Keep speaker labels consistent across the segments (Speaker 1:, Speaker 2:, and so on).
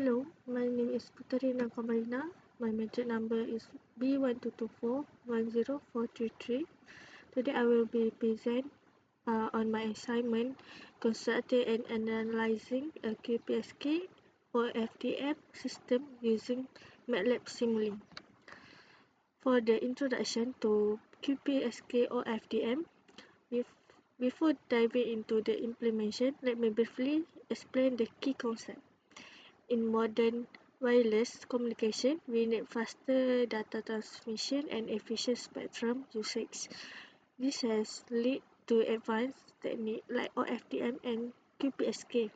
Speaker 1: Hello, my name is Putarina Kamarina. My metric number is B122410433. Today I will be present on my assignment constructing and analyzing a QPSK or FDM system using MATLAB Simulink. For the introduction to QPSK or FDM, before diving into the implementation, let me briefly explain the key concept. In modern wireless communication, we need faster data transmission and efficient spectrum usage. This has led to advanced techniques like OFDM and QPSK,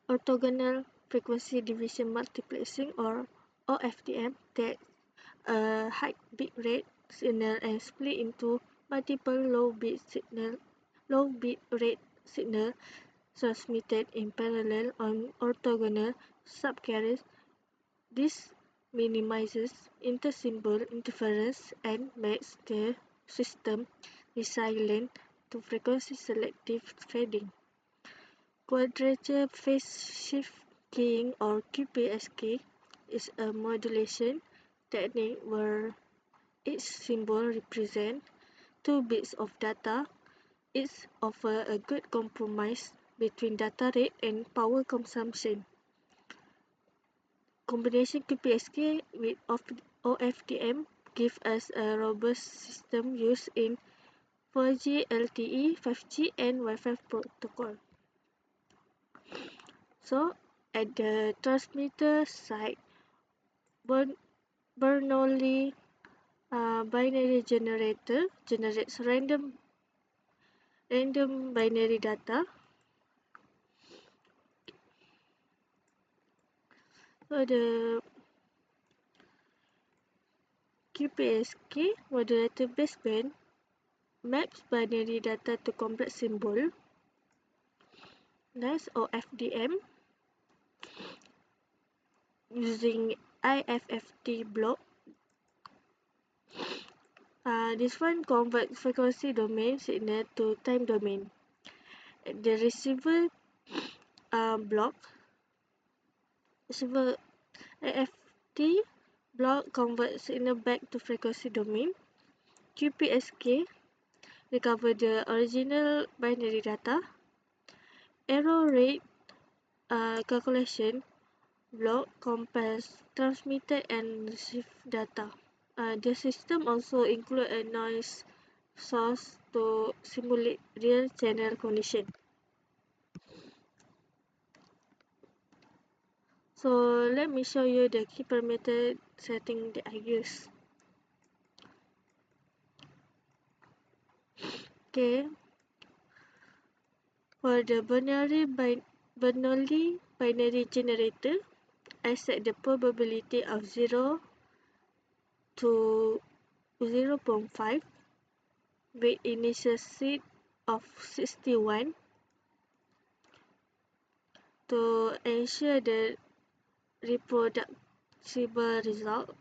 Speaker 1: orthogonal frequency division multiplexing or OFDM, that high bit rate signal and split into multiple low bit rate signal transmitted in parallel on orthogonal subcarriers. This minimizes inter-symbol interference and makes the system resilient to frequency selective fading. Quadrature phase shift keying or QPSK is a modulation technique where each symbol represents 2 bits of data. It offers a good compromise between data rate and power consumption. Combination QPSK with OFDM gives us a robust system used in 4G, LTE, 5G and Wi-Fi protocol. So, at the transmitter side, Bernoulli binary generator generates random binary data. So the QPSK modulator baseband maps binary data to complex symbol. Next, OFDM using IFFT block. This one converts frequency domain signal to time domain. The receiver block, receiver IFFT block converts signal back to frequency domain. QPSK recover the original binary data. Error rate calculation block compares transmitted and received data. The system also includes a noise source to simulate real channel condition. So let me show you the key parameter setting that I use. Okay, for the Bernoulli binary generator, I set the probability of 0 to 0.5 with initial seed of 61 to ensure the reproducible result.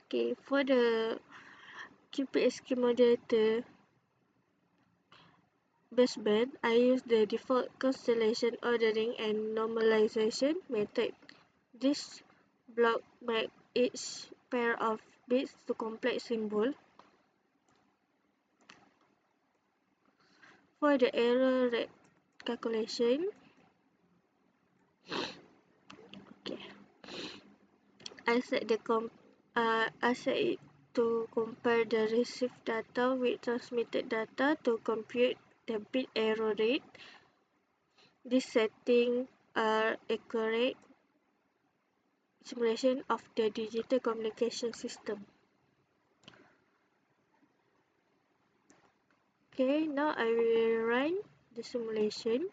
Speaker 1: Okay, for the QPSK modulator baseband, I use the default constellation ordering and normalization method. This block maps each pair of bits to complex symbol. For the error rate calculation, okay, I set it to compare the received data with transmitted data to compute the bit error rate. This setting are accurate simulation of the digital communication system. Okay, now I will run the simulation.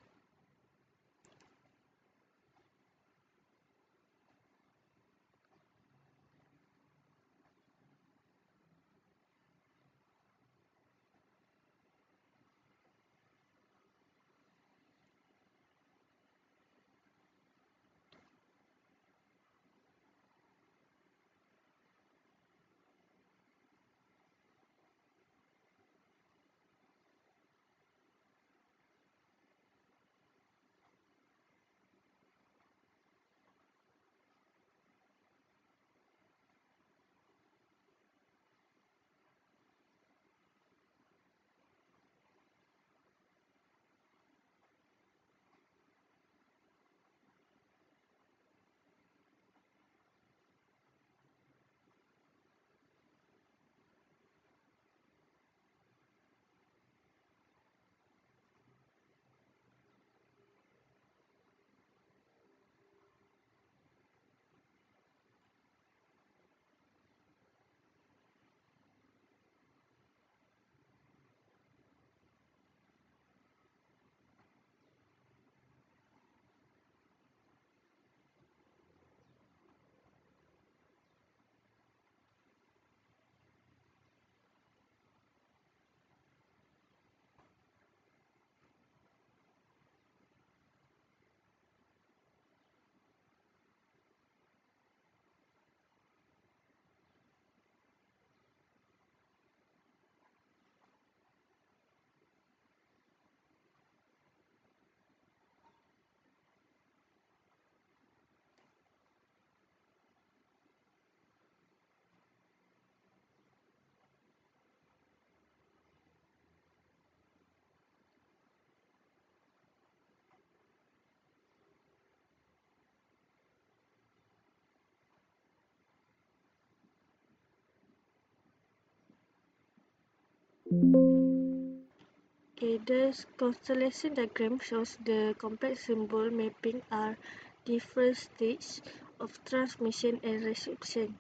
Speaker 1: Okay, this constellation diagram shows the complex symbol mapping are different stages of transmission and reception.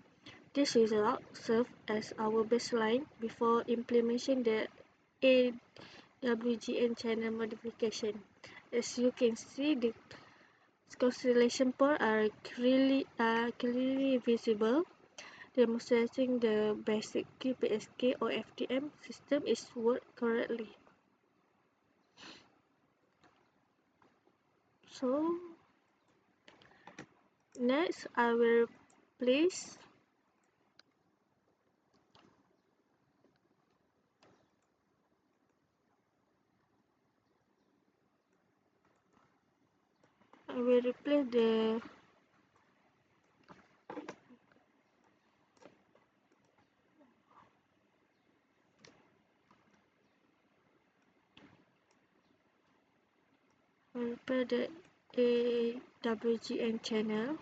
Speaker 1: This result serves as our baseline before implementing the AWGN channel modification. As you can see, the constellation points are clearly visible, demonstrating the basic QPSK or FDM system is worked correctly. So next I will place replace the AWGN channel.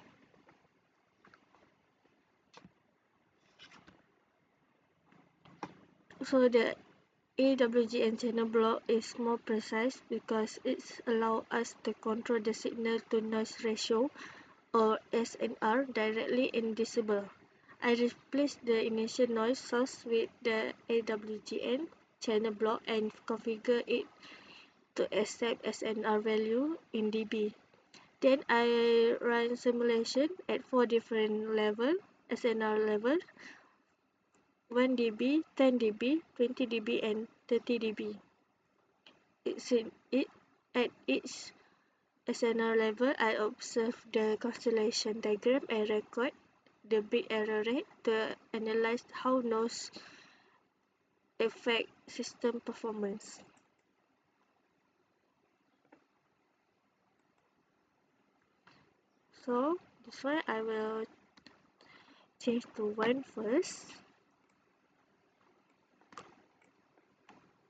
Speaker 1: So the AWGN channel block is more precise because it allows us to control the signal to noise ratio or SNR directly in decibel. I replaced the initial noise source with the AWGN channel block and configure it to accept SNR value in dB. Then I run simulation at 4 different levels, SNR level, 1 dB, 10 dB, 20 dB and 30 dB. At each SNR level, I observe the constellation diagram and record the bit error rate to analyze how noise affect system performance. So this one I will change to 1 first.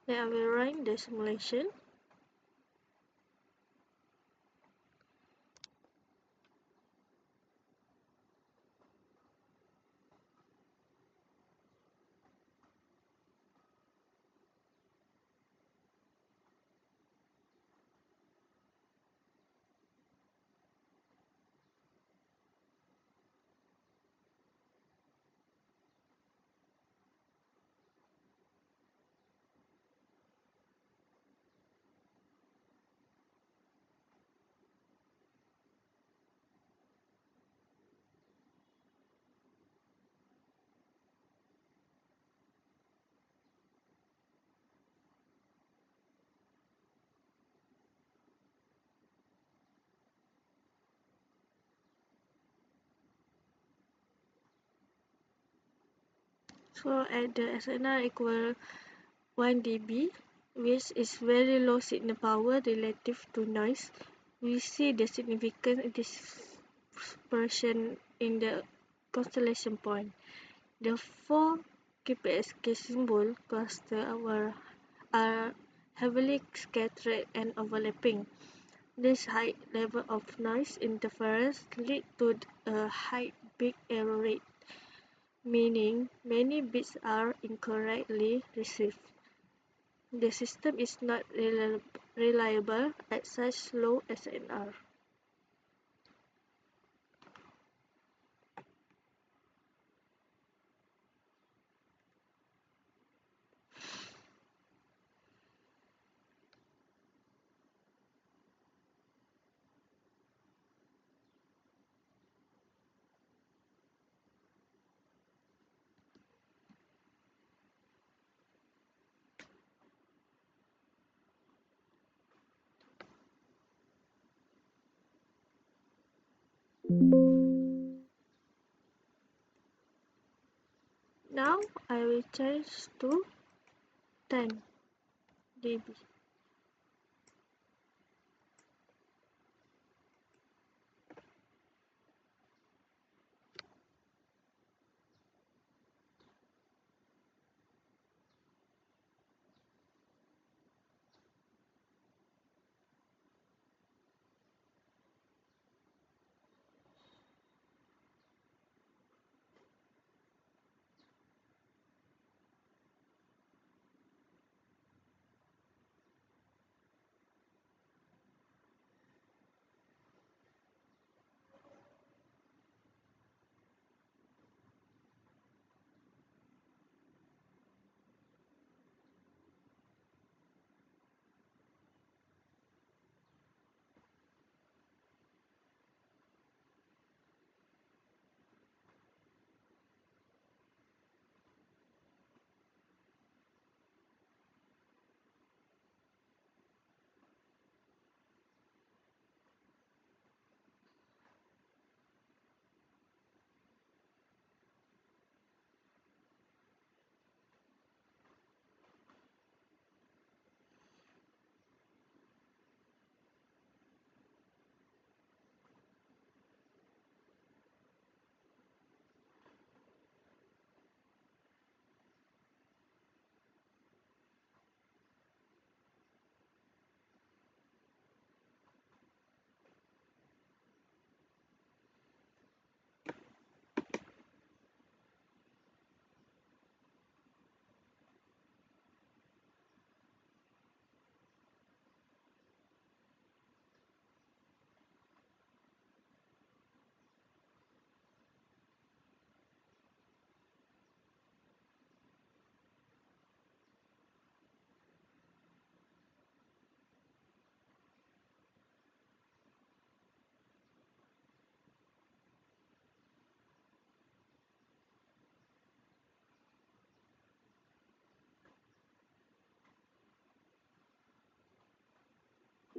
Speaker 1: Then I will run the simulation. So at the SNR equal 1 dB, which is very low signal power relative to noise, we see the significant dispersion in the constellation point. The 4 QPSK symbol clusters are heavily scattered and overlapping. This high level of noise interference leads to a high bit error rate, meaning many bits are incorrectly received. The system is not reliable at such low SNR. Now I will change to 10 dB.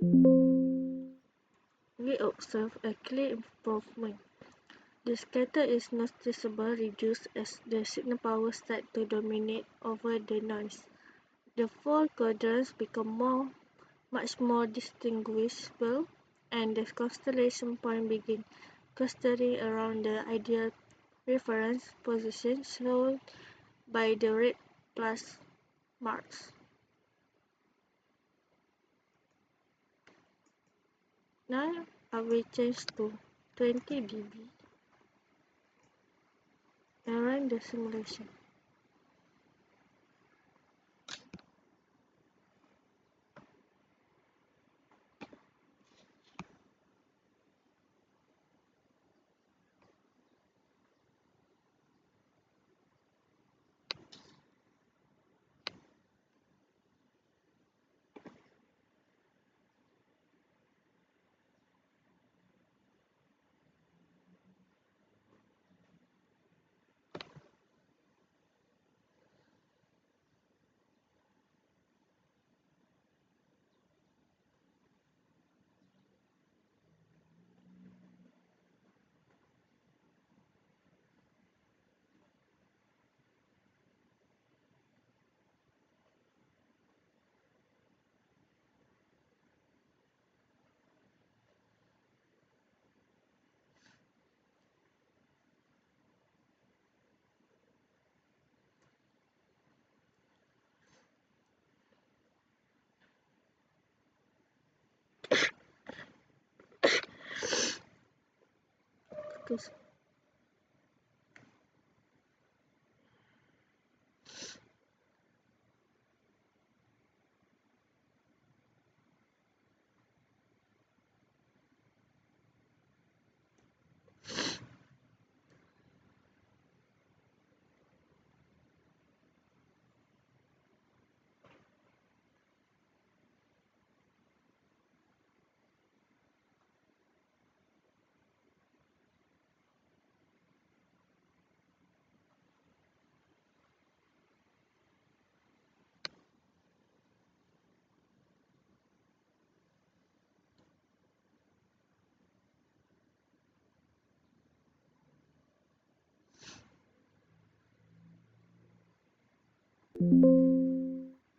Speaker 1: We observe a clear improvement. The scatter is noticeably reduced as the signal power starts to dominate over the noise. The four quadrants become much more distinguishable, and the constellation point begin clustering around the ideal reference position shown by the red plus marks. Now I will change to 20 dB and run the simulation.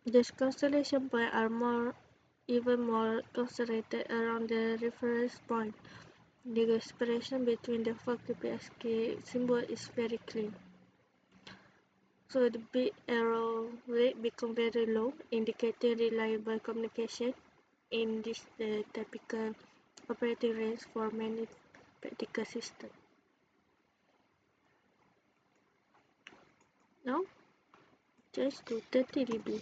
Speaker 1: The constellation points are even more concentrated around the reference point. The separation between the four QPSK symbols is very clear. So the bit error rate becomes very low, indicating reliable communication in this the typical operating range for many practical systems. Now, change to 30 dB.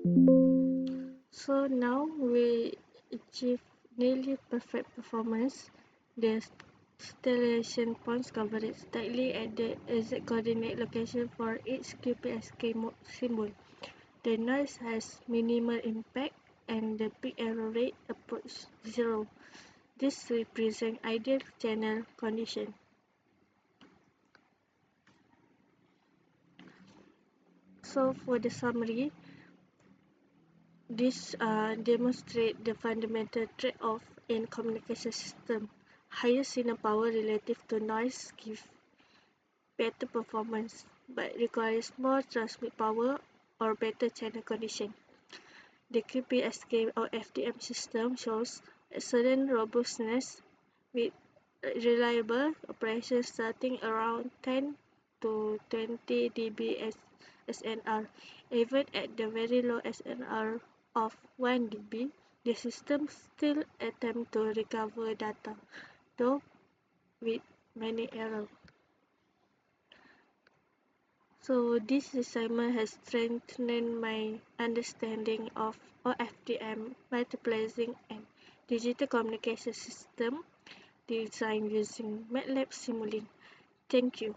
Speaker 1: So now we achieve nearly perfect performance. The stellation points coverage tightly at the exact coordinate location for each QPSK symbol. The noise has minimal impact and the peak error rate approaches zero. This represents ideal channel condition. So for the summary, this demonstrates the fundamental trade-off in communication system. Higher signal power relative to noise gives better performance, but requires more transmit power or better channel condition. The QPSK or FDM system shows excellent robustness with reliable operation starting around 10 to 20 dB SNR. Even at the very low SNR of 1 dB, the system still attempts to recover data, though with many errors. So this assignment has strengthened my understanding of OFDM multiplexing and digital communication system designed using MATLAB Simulink. Thank you.